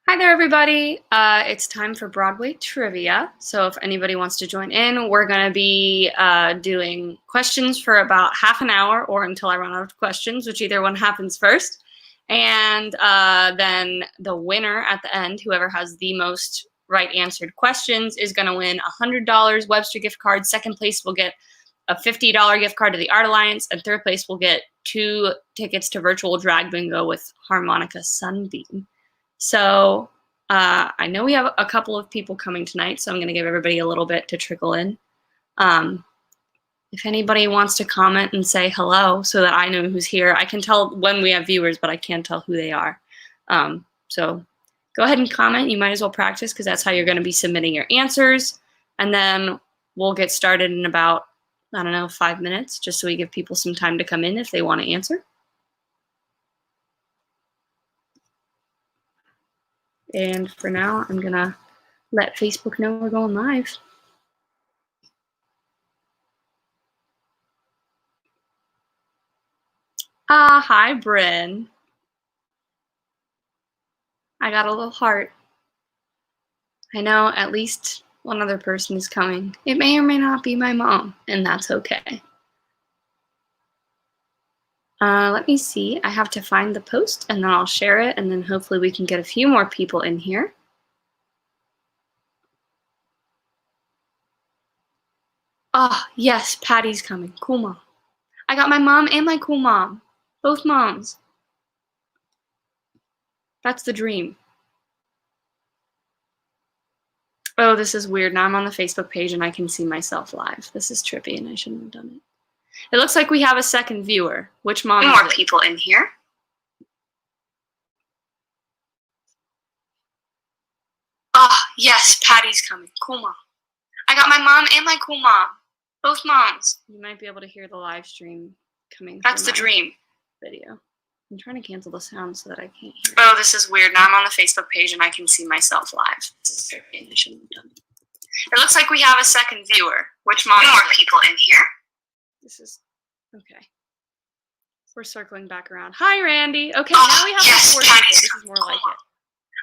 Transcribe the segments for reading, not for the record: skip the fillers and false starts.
Hi there, everybody. It's time for Broadway trivia. So if anybody wants to join in, we're going to be doing questions for about half an hour or until I run out of questions, which either one happens first. And then the winner at the end, whoever has the most right answered questions, is going to win a $100 Webster gift card. Second place will get a $50 gift card to the Art Alliance. And third place will get 2 tickets to virtual drag bingo with Harmonica Sunbeam. So I know we have a couple of people coming tonight, so I'm going to give everybody a little bit to trickle in. If anybody wants to comment and say hello so that I know who's here, I can tell when we have viewers, but I can't tell who they are. So go ahead and comment. You might as well practice because that's how you're going to be submitting your answers. And then we'll get started in about, 5 minutes, just so we give people some time to come in if they want to answer. And for now, I'm going to let Facebook know we're going live. Hi, Bryn. I got a little heart. I know at least one other person is coming. It may or may not be my mom, and that's okay. Let me see. I have to find the post, and then I'll share it, and then hopefully we can get a few more people in here. Oh, yes, Patty's coming. Cool mom. I got my mom and my cool mom. Both moms. That's the dream. Oh, this is weird. Now I'm on the Facebook page and I can see myself live. This is trippy and I shouldn't have done it. It looks like we have a second viewer. Which mom is it? More people in here. Oh, yes, Patty's coming. Cool mom. I got my mom and my cool mom. Both moms. You might be able to hear the live stream coming. That's the dream. Video. I'm trying to cancel the sound so that I can't hear. Oh, this is weird. Now I'm on the Facebook page and I can see myself live. This is trippy and I shouldn't have done it. It looks like we have a second viewer. Which mom? More people in here. This is okay. We're circling back around. Hi, Randy. Okay, now we have like 4 people. This is more like it.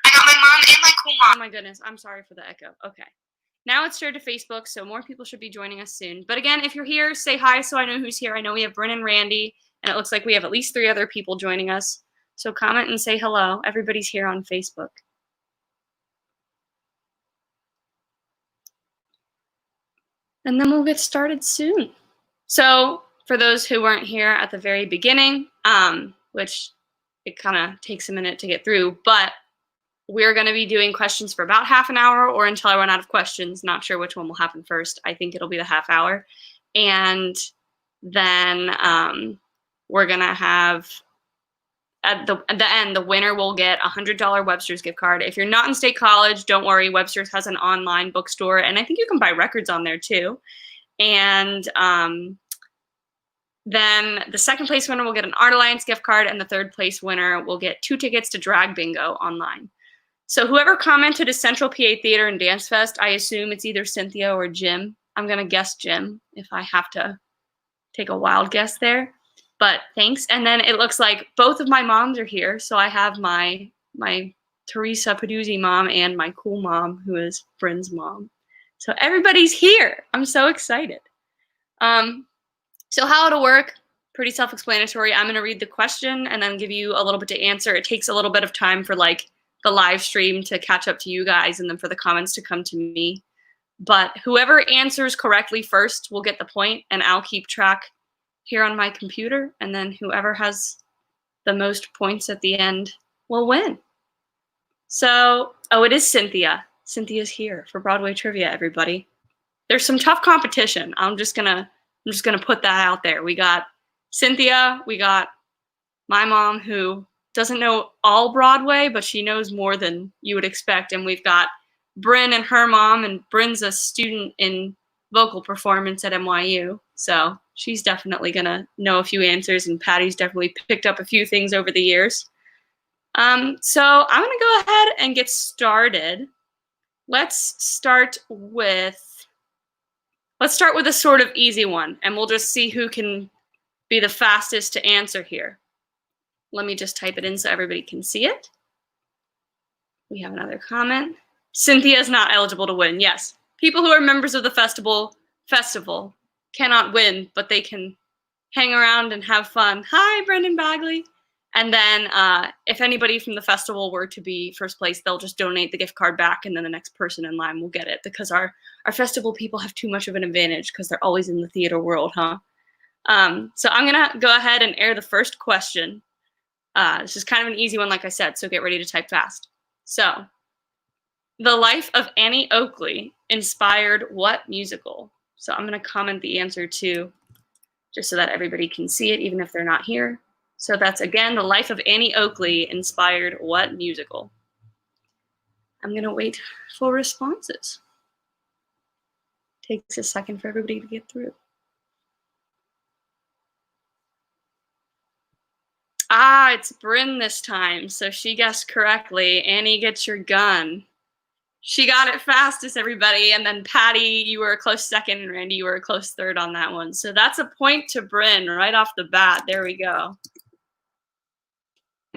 I got my mom and my cool mom. Oh my goodness. I'm sorry for the echo. Okay. Now it's shared to Facebook, so more people should be joining us soon. But again, if you're here, say hi so I know who's here. I know we have Bryn and Randy, and it looks like we have at least 3 other people joining us. So comment and say hello. Everybody's here on Facebook. And then we'll get started soon. So for those who weren't here at the very beginning, which it kind of takes a minute to get through, but we're going to be doing questions for about half an hour or until I run out of questions. Not sure which one will happen first. I think it'll be the half hour. And then we're going to have, at the end, the winner will get a $100 Webster's gift card. If you're not in State College, don't worry. Webster's has an online bookstore, and I think you can buy records on there too. And then the second place winner will get an Art Alliance gift card, and the third place winner will get 2 tickets to Drag Bingo online. So whoever commented is Central PA Theater and Dance Fest, I assume it's either Cynthia or Jim. I'm going to guess Jim if I have to take a wild guess there. But thanks. And then it looks like both of my moms are here. So I have my Teresa Peduzzi mom and my cool mom, who is Bryn's mom. So everybody's here. I'm so excited. So how it'll work, pretty self-explanatory. I'm going to read the question and then give you a little bit to answer. It takes a little bit of time for like the live stream to catch up to you guys and then for the comments to come to me. But whoever answers correctly first will get the point, and I'll keep track here on my computer, and then whoever has the most points at the end will win. So, oh, it is Cynthia. Cynthia's here for Broadway trivia, everybody. There's some tough competition. I'm just gonna put that out there. We got Cynthia, we got my mom, who doesn't know all Broadway, but she knows more than you would expect. And we've got Bryn and her mom, and Bryn's a student in vocal performance at NYU. So she's definitely gonna know a few answers, and Patty's definitely picked up a few things over the years. So I'm gonna go ahead and get started. Let's start with a sort of easy one, and we'll just see who can be the fastest to answer here. Let me just type it in so everybody can see it. We have another comment. Cynthia is not eligible to win. Yes. People who are members of the festival cannot win, but they can hang around and have fun. Hi, Brendan Bagley. And then if anybody from the festival were to be first place, they'll just donate the gift card back, and then the next person in line will get it, because our festival people have too much of an advantage because they're always in the theater world, huh? So I'm going to go ahead and air the first question. This is kind of an easy one, like I said, so get ready to type fast. So, the life of Annie Oakley inspired what musical? So I'm going to comment the answer too, just so that everybody can see it, even if they're not here. So that's, again, the life of Annie Oakley inspired what musical? I'm going to wait for responses. Takes a second for everybody to get through. It's Bryn this time, so she guessed correctly. Annie gets your gun. She got it fastest, everybody. And then Patty, you were a close second, and Randy, you were a close third on that one. So that's a point to Bryn right off the bat. There we go.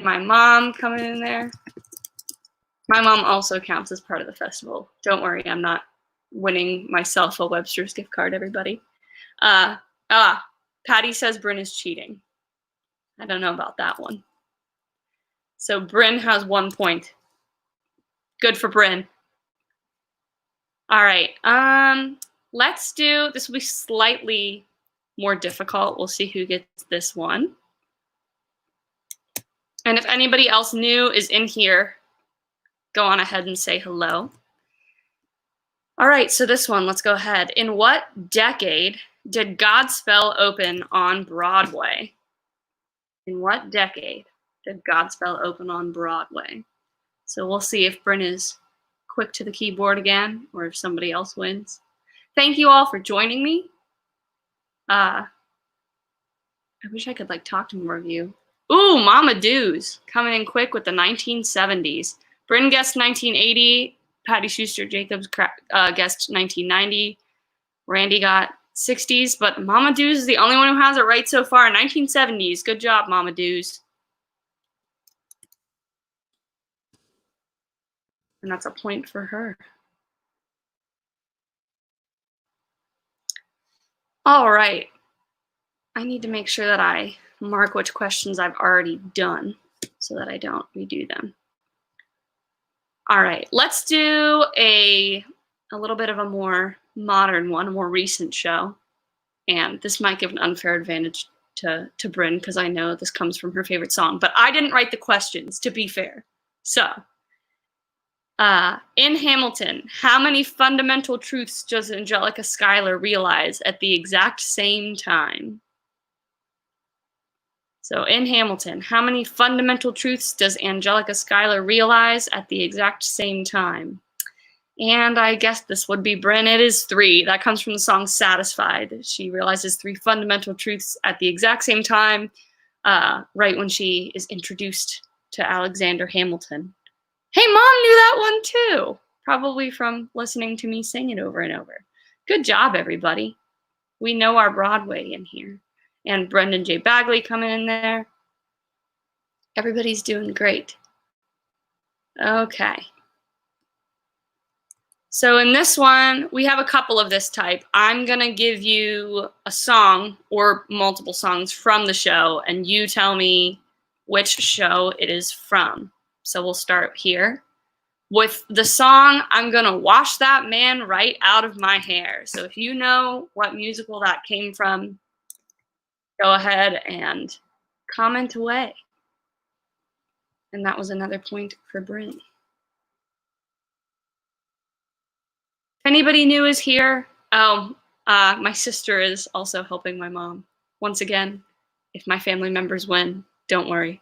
My mom coming in there. My mom also counts as part of the festival. Don't worry, I'm not winning myself a Webster's gift card, everybody. Patty says Bryn is cheating. I don't know about that one. So Bryn has 1 point. Good for Bryn. All right. Let's do, this will be slightly more difficult. We'll see who gets this one. And if anybody else new is in here, go on ahead and say hello. All right, so this one, let's go ahead. In what decade did Godspell open on Broadway? In what decade did Godspell open on Broadway? So we'll see if Bryn is quick to the keyboard again, or if somebody else wins. Thank you all for joining me. I wish I could talk to more of you. Ooh, Mama Doos coming in quick with the 1970s. Bryn guessed 1980. Patty Schuster Jacobs guessed 1990. Randy got 60s, but Mama Doos is the only one who has it right so far. 1970s. Good job, Mama Doos. And that's a point for her. All right. I need to make sure that I mark which questions I've already done so that I don't redo them. All right, let's do a little bit of a more modern one, a more recent show. And this might give an unfair advantage to Bryn, because I know this comes from her favorite song. But I didn't write the questions, to be fair. So, in Hamilton, how many fundamental truths does Angelica Schuyler realize at the exact same time? So in Hamilton, how many fundamental truths does Angelica Schuyler realize at the exact same time? And I guess this would be Bryn. It is 3. That comes from the song Satisfied. She realizes 3 fundamental truths at the exact same time, right when she is introduced to Alexander Hamilton. Hey, Mom knew that one too. Probably from listening to me sing it over and over. Good job, everybody. We know our Broadway in here. And Brendan J. Bagley coming in there. Everybody's doing great. Okay. So in this one, we have a couple of this type. I'm going to give you a song or multiple songs from the show, and you tell me which show it is from. So we'll start here. With the song, I'm going to wash that man right out of my hair. So if you know what musical that came from, go ahead and comment away. And that was another point for Bryn. If anybody new is here, my sister is also helping my mom. Once again, if my family members win, don't worry.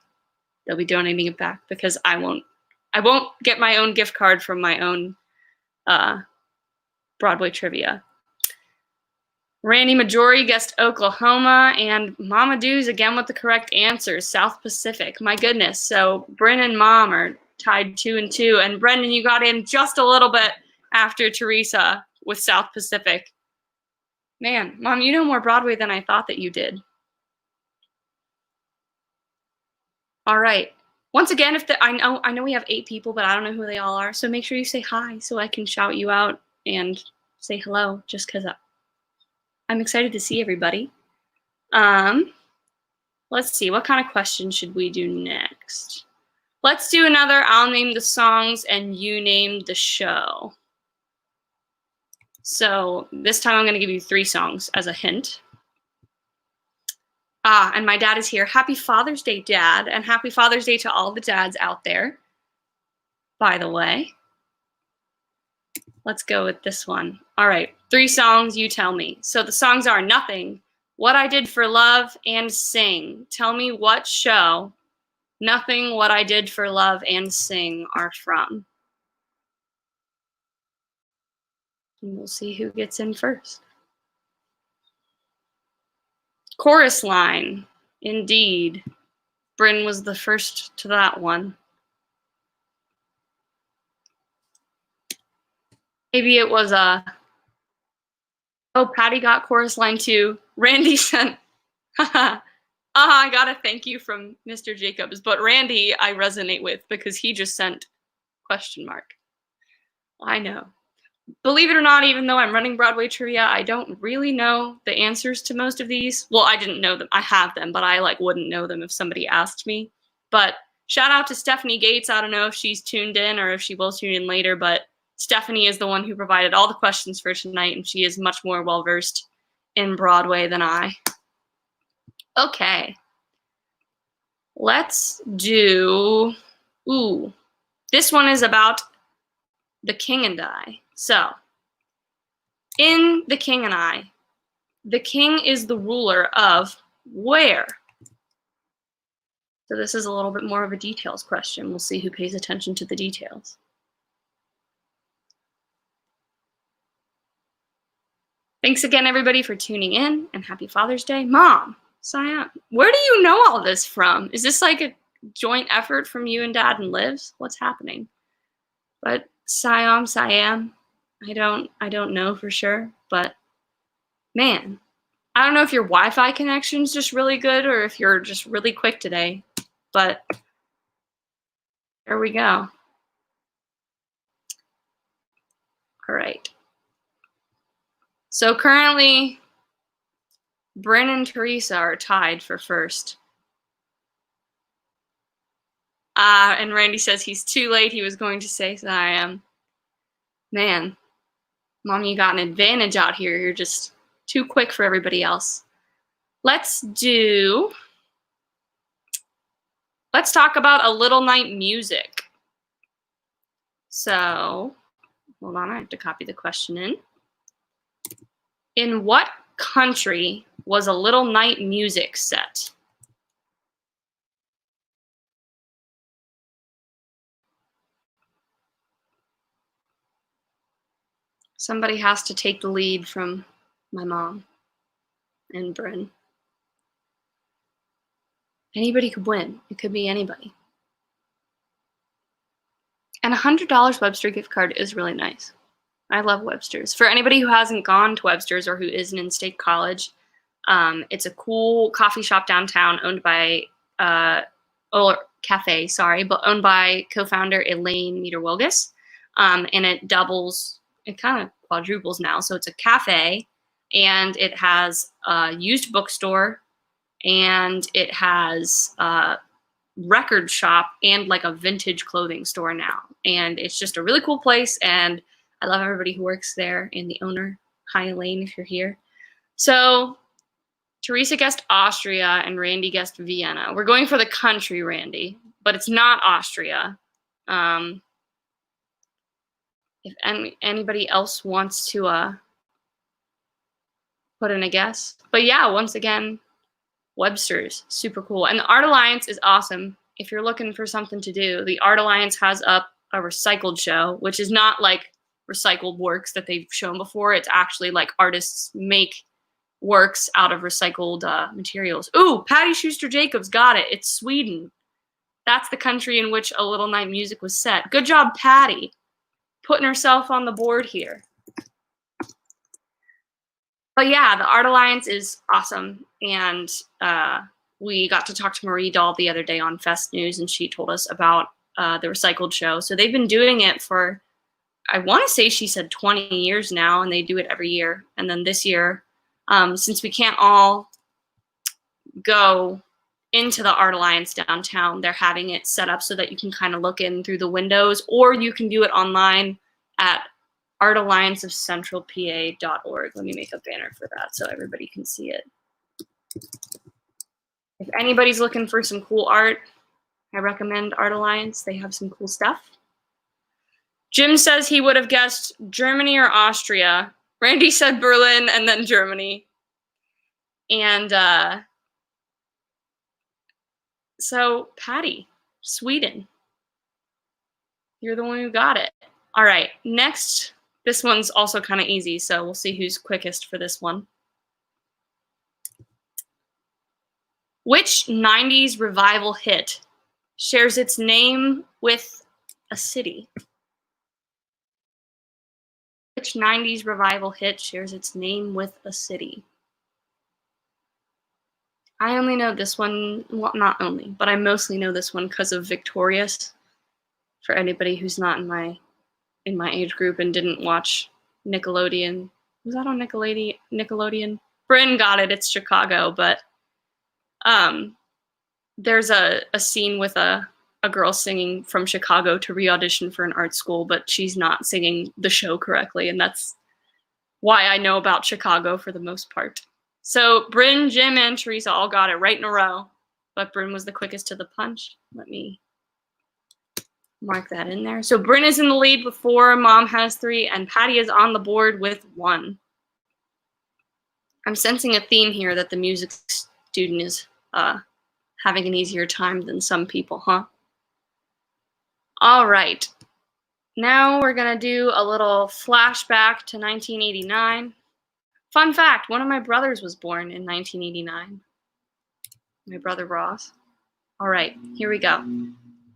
They'll be donating it back, because I won't get my own gift card from my own Broadway trivia. Randy Majori guessed Oklahoma, and Mama Doos again with the correct answer, South Pacific. My goodness. So Bryn and Mom are tied 2-2, and Brendan, you got in just a little bit after Teresa with South Pacific. Man, Mom, you know more Broadway than I thought that you did. All right. Once again, I know we have 8 people, but I don't know who they all are. So make sure you say hi so I can shout you out and say hello, just because I'm excited to see everybody. Let's see, what kind of question should we do next? Let's do another I'll name the songs and you name the show. So this time I'm going to give you 3 songs as a hint. And my dad is here. Happy Father's Day, Dad, and happy Father's Day to all the dads out there, by the way. Let's go with this one. All right, 3 songs, you tell me. So the songs are Nothing, What I Did for Love, and Sing. Tell me what show Nothing, What I Did for Love, and Sing are from. And we'll see who gets in first. Chorus line. Indeed. Bryn was the first to that one. Maybe it was oh, Patty got chorus line too. Randy sent, I got a thank you from Mr. Jacobs, but Randy I resonate with because he just sent question mark. I know. Believe it or not, even though I'm running Broadway trivia, I don't really know the answers to most of these. Well, I didn't know them. I have them, but I wouldn't know them if somebody asked me. But shout out to Stephanie Gates. I don't know if she's tuned in or if she will tune in later, but Stephanie is the one who provided all the questions for tonight, and she is much more well-versed in Broadway than I. Okay. Let's do, this one is about The King and I. So, in The King and I, the king is the ruler of where? So this is a little bit more of a details question. We'll see who pays attention to the details. Thanks again, everybody, for tuning in, and happy Father's Day. Mom, Siam, where do you know all this from? Is this like a joint effort from you and Dad and Liz? What's happening? But Siam, I don't know for sure, but man, I don't know if your Wi-Fi connection's just really good or if you're just really quick today, but there we go. All right. So currently, Bryn and Teresa are tied for first. And Randy says he's too late. He was going to say Siam. Man, Mom, you got an advantage out here. You're just too quick for everybody else. Let's talk about A Little Night Music. So, hold on, I have to copy the question in. In what country was A Little Night Music set? Somebody has to take the lead from my mom and Bryn. Anybody could win. It could be anybody. And a $100 Webster gift card is really nice. I love Webster's. For anybody who hasn't gone to Webster's or who is an in-state college, it's a cool coffee shop downtown owned by, cafe, sorry, but owned by co-founder Elaine Meter-Wilgus. And it doubles, it kind of quadruples now. So it's a cafe, and it has a used bookstore, and it has a record shop and like a vintage clothing store now. And it's just a really cool place, and I love everybody who works there and the owner. Hi, Elaine, if you're here. So Teresa guessed Austria and Randy guessed Vienna. We're going for the country, Randy, but it's not Austria. If anybody else wants to put in a guess. But yeah, once again, Webster's, super cool. And the Art Alliance is awesome. If you're looking for something to do, the Art Alliance has up a recycled show, which is not like recycled works that they've shown before. It's actually like artists make works out of recycled materials. Ooh, Patty Schuster Jacobs got it. It's Sweden. That's the country in which A Little Night Music was set. Good job, Patty, putting herself on the board here. But yeah, the Art Alliance is awesome, and we got to talk to Marie Dahl the other day on Fest News, and she told us about the recycled show. So they've been doing it for, I want to say she said 20 years now, and they do it every year. And then this year, since we can't all go into the Art Alliance downtown, they're having it set up so that you can kind of look in through the windows, or you can do it online at artallianceofcentralpa.org. Let me make a banner for that so everybody can see it. If anybody's looking for some cool art, I recommend Art Alliance. They have some cool stuff. Jim says he would have guessed Germany or Austria. Randy said Berlin and then Germany. And so, Patty, Sweden. You're the one who got it. All right, next. This one's also kind of easy, so we'll see who's quickest for this one. Which 90s revival hit shares its name with a city? Which 90s revival hit shares its name with a city? I only know this one, well, not only, but I mostly know this one because of Victorious. For anybody who's not in my age group and didn't watch Nickelodeon. Was that on Nickelodeon? Bryn got it, it's Chicago, but there's a scene with a girl singing from Chicago to re-audition for an art school, but she's not singing the show correctly, and that's why I know about Chicago for the most part. So Bryn, Jim, and Teresa all got it right in a row, but Bryn was the quickest to the punch. Let me mark that in there. So Bryn is in the lead with 4, Mom has 3, and Patty is on the board with 1. I'm sensing a theme here that the music student is having an easier time than some people, huh? All right. Now we're going to do a little flashback to 1989. Fun fact, one of my brothers was born in 1989. My brother Ross. All right, here we go.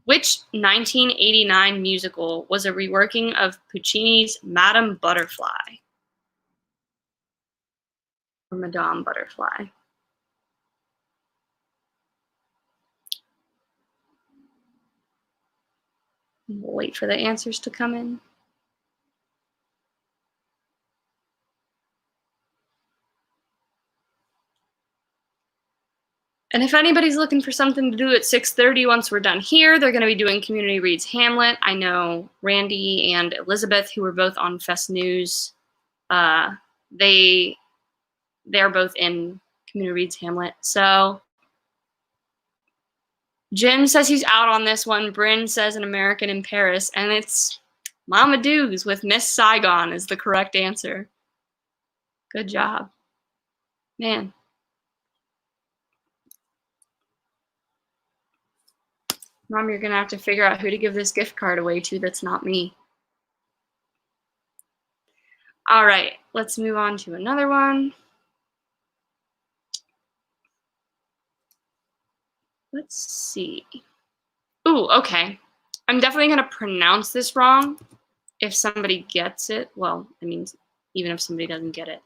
Which 1989 musical was a reworking of Puccini's Madame Butterfly? Or Madame Butterfly. We'll wait for the answers to come in. And if anybody's looking for something to do at 6:30 once we're done here, they're going to be doing Community Reads Hamlet. I know Randy and Elizabeth, who were both on Fest News, they're both in Community Reads Hamlet. So Jim says he's out on this one. Bryn says An American in Paris, and it's Mama Doogs with Miss Saigon is the correct answer. Good job. Man. Mom, you're going to have to figure out who to give this gift card away to that's not me. All right, let's move on to another one. Let's see. Ooh, okay. I'm definitely going to pronounce this wrong if somebody gets it. Well, I mean, even if somebody doesn't get it.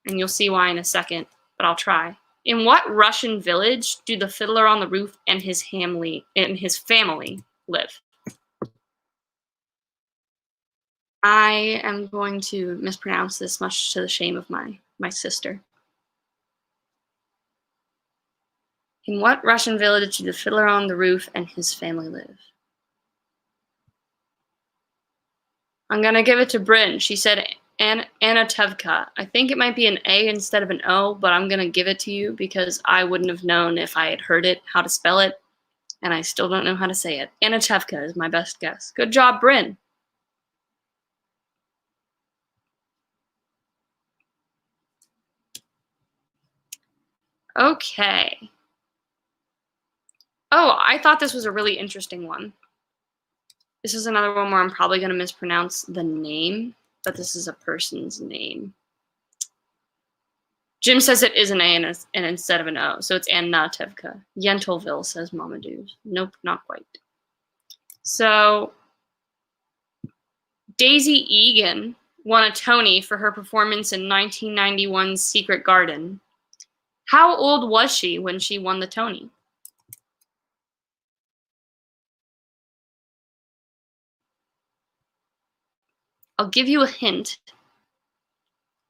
And you'll see why in a second, but I'll try. In what Russian village do the Fiddler on the Roof and his family live? I am going to mispronounce this, much to the shame of my sister. In what Russian village do the Fiddler on the Roof and his family live? I'm going to give it to Bryn. She said Anatevka. I think it might be an A instead of an O, but I'm going to give it to you because I wouldn't have known if I had heard it, how to spell it, and I still don't know how to say it. Anatevka is my best guess. Good job, Bryn. Okay. Oh, I thought this was a really interesting one. This is another one where I'm probably going to mispronounce the name, but this is a person's name. Jim says it is an A and instead of an O, so it's Anatevka. Yentelville says Mama Doos. Nope, not quite. So Daisy Egan won a Tony for her performance in 1991's Secret Garden. How old was she when she won the Tony? I'll give you a hint.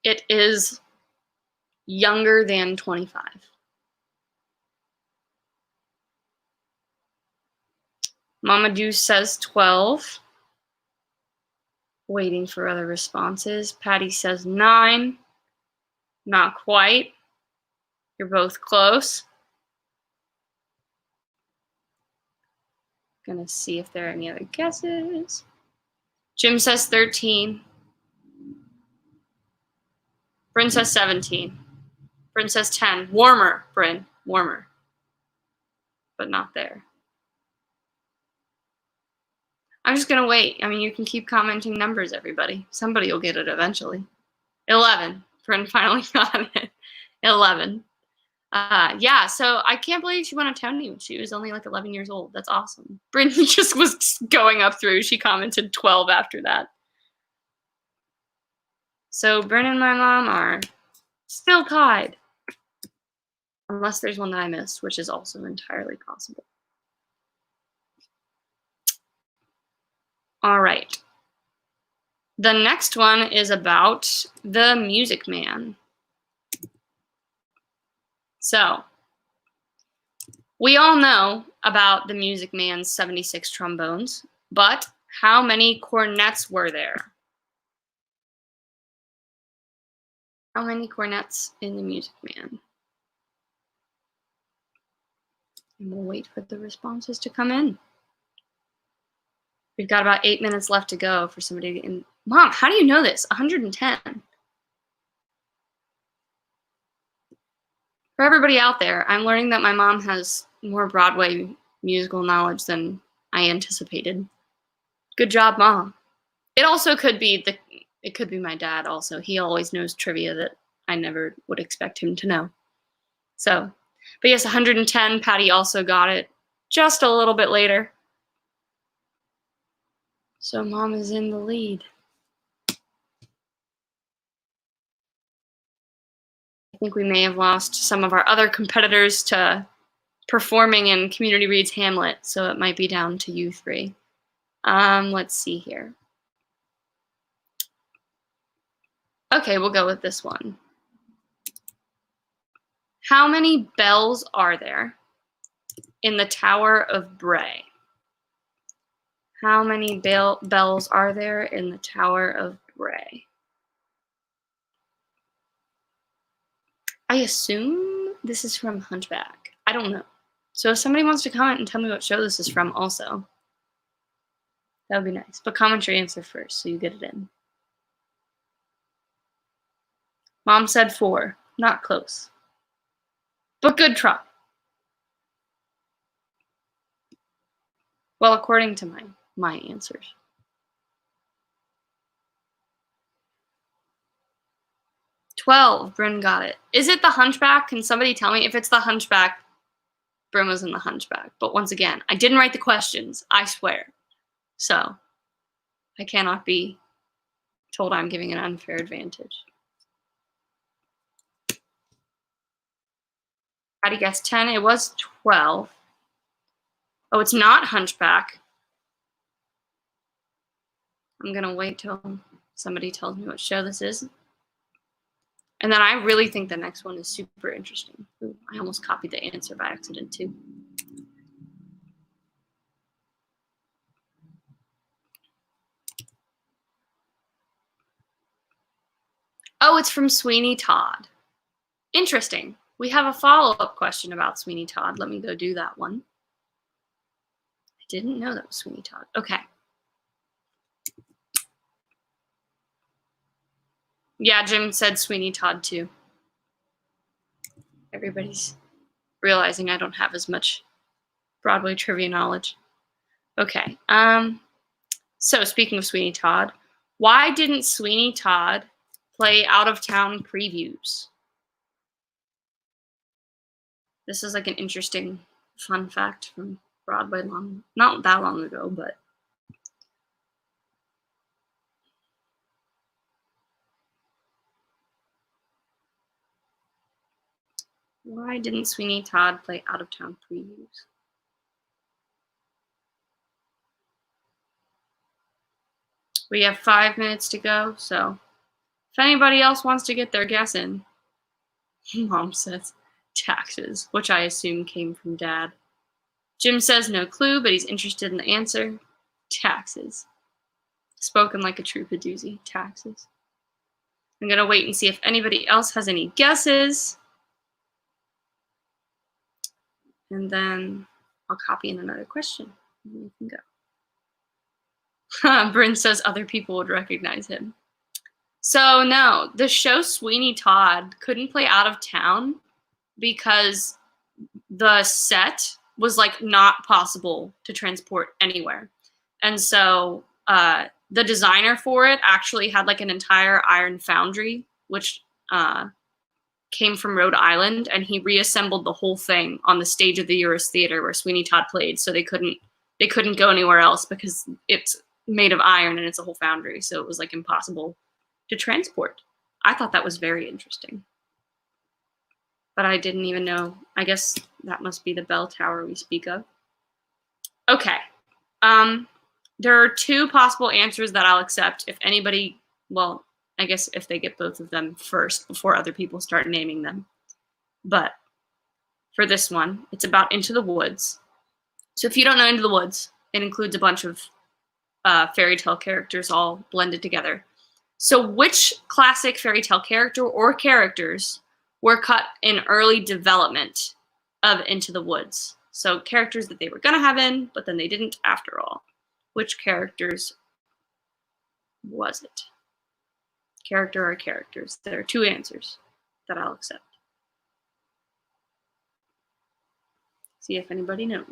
It is younger than 25. Mama Deuce says 12. Waiting for other responses. Patty says 9. Not quite. You're both close. Gonna see if there are any other guesses. Jim says 13. Bryn says 17. Bryn says 10. Warmer, Bryn. Warmer. But not there. I'm just gonna wait. I mean, you can keep commenting numbers, everybody. Somebody will get it eventually. 11. Bryn finally got it. 11. Yeah, so I can't believe she won a Tony when she was only like 11 years old. That's awesome. Bryn just was going up through. She commented 12 after that. So Bryn and my mom are still tied. Unless there's one that I missed, which is also entirely possible. All right. The next one is about the Music Man. So, we all know about the Music Man's 76 trombones, but how many cornets were there? How many cornets in the Music Man? And we'll wait for the responses to come in. We've got about 8 minutes left to go for somebody to get in. Mom, how do you know this? 110. For everybody out there, I'm learning that my mom has more Broadway musical knowledge than I anticipated. Good job, Mom. It also could be it could be my dad also. He always knows trivia that I never would expect him to know. So, but yes, 110. Patty also got it just a little bit later. So Mom is in the lead. I think we may have lost some of our other competitors to performing in Community Reads Hamlet, so it might be down to you three. Let's see here. Okay, we'll go with this one. How many bells are there in the Tower of Bray? How many bells are there in the Tower of Bray? I assume this is from Hunchback. I don't know. So if somebody wants to comment and tell me what show this is from also, that would be nice. But comment your answer first so you get it in. Mom said 4. Not close. But good try. Well, according to my answers. $12. Bryn got it. Is it the Hunchback? Can somebody tell me? If it's the Hunchback, Bryn was in the Hunchback. But once again, I didn't write the questions. I swear. So I cannot be told I'm giving an unfair advantage. Patty guessed 10. It was 12. Oh, it's not Hunchback. I'm going to wait till somebody tells me what show this is. And then I really think the next one is super interesting. Ooh, I almost copied the answer by accident, too. Oh, it's from Sweeney Todd. Interesting. We have a follow-up question about Sweeney Todd. Let me go do that one. I didn't know that was Sweeney Todd. Okay. Yeah, Jim said Sweeney Todd too. Everybody's realizing I don't have as much Broadway trivia knowledge. Okay. So speaking of Sweeney Todd, why didn't Sweeney Todd play out-of-town previews? This is like an interesting fun fact from Broadway not that long ago, but Why didn't Sweeney Todd play out-of-town previews? We have 5 minutes to go, so if anybody else wants to get their guess in. Mom says taxes, which I assume came from Dad. Jim says no clue, but he's interested in the answer. Taxes. Spoken like a true Padoozy. Taxes. I'm going to wait and see if anybody else has any guesses. And then I'll copy in another question. And we can go. Bryn says other people would recognize him. So no, the show Sweeney Todd couldn't play out of town because the set was like not possible to transport anywhere. And so the designer for it actually had like an entire iron foundry, which came from Rhode Island, and he reassembled the whole thing on the stage of the Eurus Theater where Sweeney Todd played. So they couldn't go anywhere else because it's made of iron and it's a whole foundry. So it was like impossible to transport. I thought that was very interesting. But I didn't even know. I guess that must be the bell tower we speak of. Okay. There are 2 possible answers that I'll accept if anybody, well, I guess if they get both of them first before other people start naming them. But for this one, it's about Into the Woods. So if you don't know Into the Woods, it includes a bunch of fairy tale characters all blended together. So which classic fairy tale character or characters were cut in early development of Into the Woods? So characters that they were going to have in, but then they didn't after all. Which characters was it? Character or characters? There are 2 answers that I'll accept. See if anybody knows.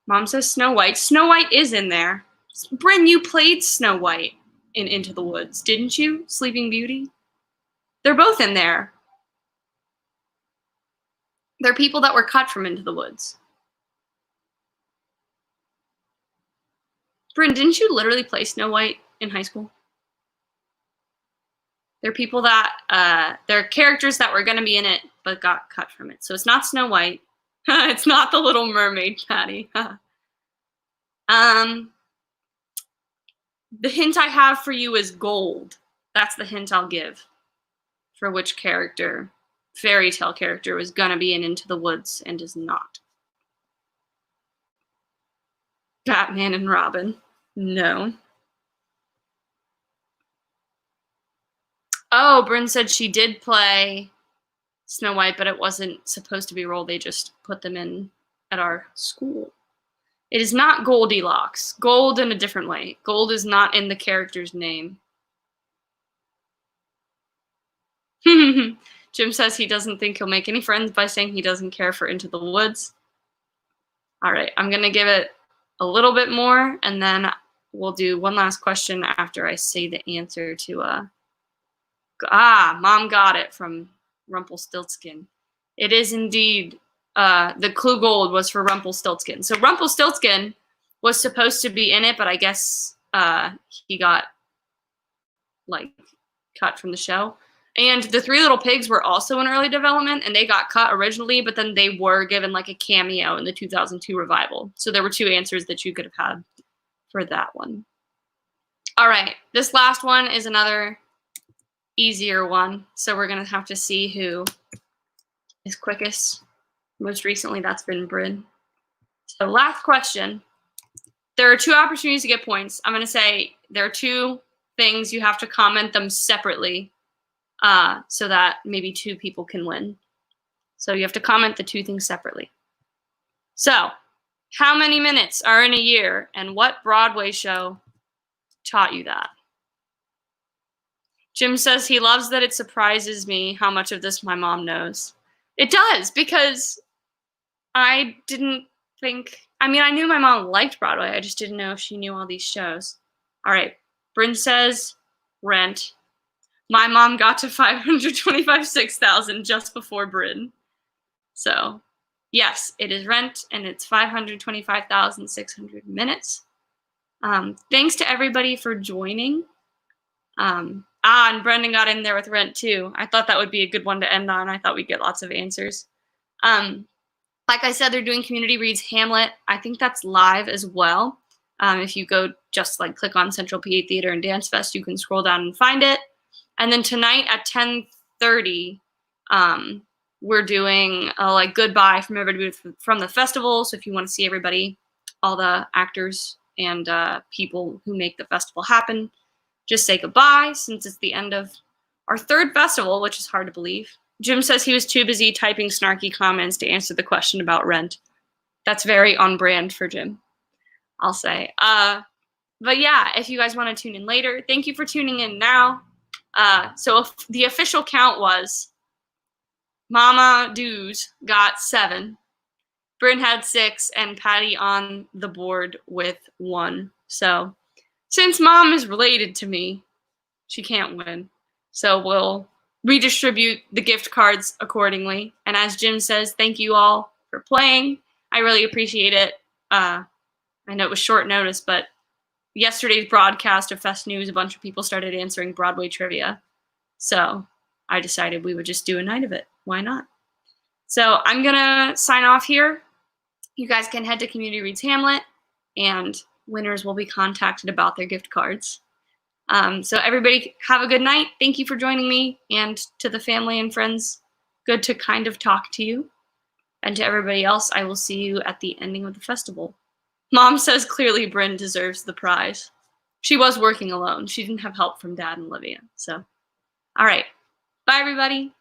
Mom says Snow White. Snow White is in there. Bryn, you played Snow White in Into the Woods, didn't you? Sleeping Beauty? They're both in there. They're people that were cut from Into the Woods. Bryn, didn't you literally play Snow White in high school? They're people that, they're characters that were going to be in it, but got cut from it. So it's not Snow White. It's not the Little Mermaid, Patty. The hint I have for you is gold. That's the hint I'll give for which character, fairy tale character, was gonna be in Into the Woods and is not. Batman and Robin. No. Oh, Bryn said she did play Snow White, but it wasn't supposed to be a role. They just put them in at our school. It is not Goldilocks. Gold in a different way. Gold is not in the character's name. Jim says he doesn't think he'll make any friends by saying he doesn't care for Into the Woods. All right, I'm going to give it a little bit more, and then we'll do one last question after I say the answer to Mom got it from Rumpelstiltskin. It is indeed, the clue gold was for Rumpelstiltskin. So Rumpelstiltskin was supposed to be in it, but I guess he got, like, cut from the show. And the 3 Little Pigs were also in early development, and they got cut originally, but then they were given, like, a cameo in the 2002 revival. So there were 2 answers that you could have had for that one. All right, this last one is another easier one. So we're going to have to see who is quickest. Most recently, that's been Bryn. So last question. There are 2 opportunities to get points. I'm going to say there are 2 things. You have to comment them separately so that maybe 2 people can win. So you have to comment the 2 things separately. So how many minutes are in a year, and what Broadway show taught you that? Jim says he loves that it surprises me how much of this my mom knows. It does, because I didn't think, I mean, I knew my mom liked Broadway. I just didn't know if she knew all these shows. All right. Bryn says Rent. My mom got to 525,000 just before Bryn. So Yes, it is Rent, and it's 525,600 minutes. Thanks to everybody for joining. And Brendan got in there with Rent too. I thought that would be a good one to end on. I thought we'd get lots of answers. Like I said, they're doing Community Reads Hamlet. I think that's live as well. If you go just like click on Central PA Theater and Dance Fest, you can scroll down and find it. And then tonight at 10:30, we're doing a like goodbye from everybody from the festival. So if you want to see everybody, all the actors and people who make the festival happen, just say goodbye since it's the end of our third festival, which is hard to believe. Jim says he was too busy typing snarky comments to answer the question about Rent. That's very on brand for Jim, I'll say. But yeah, if you guys want to tune in later, thank you for tuning in now. So if the official count was Mama Dews got 7, Bryn had 6, and Patty on the board with 1. So since Mom is related to me, she can't win. So we'll redistribute the gift cards accordingly. And as Jim says, thank you all for playing. I really appreciate it. I know it was short notice, but yesterday's broadcast of Fest News, a bunch of people started answering Broadway trivia. So I decided we would just do a night of it. Why not? So I'm going to sign off here. You guys can head to Community Reads Hamlet, and winners will be contacted about their gift cards. So everybody have a good night. Thank you for joining me, and to the family and friends, good to kind of talk to you. And to everybody else, I will see you at the ending of the festival. Mom says clearly Bryn deserves the prize. She was working alone. She didn't have help from Dad and Olivia. So, all right. Bye, everybody.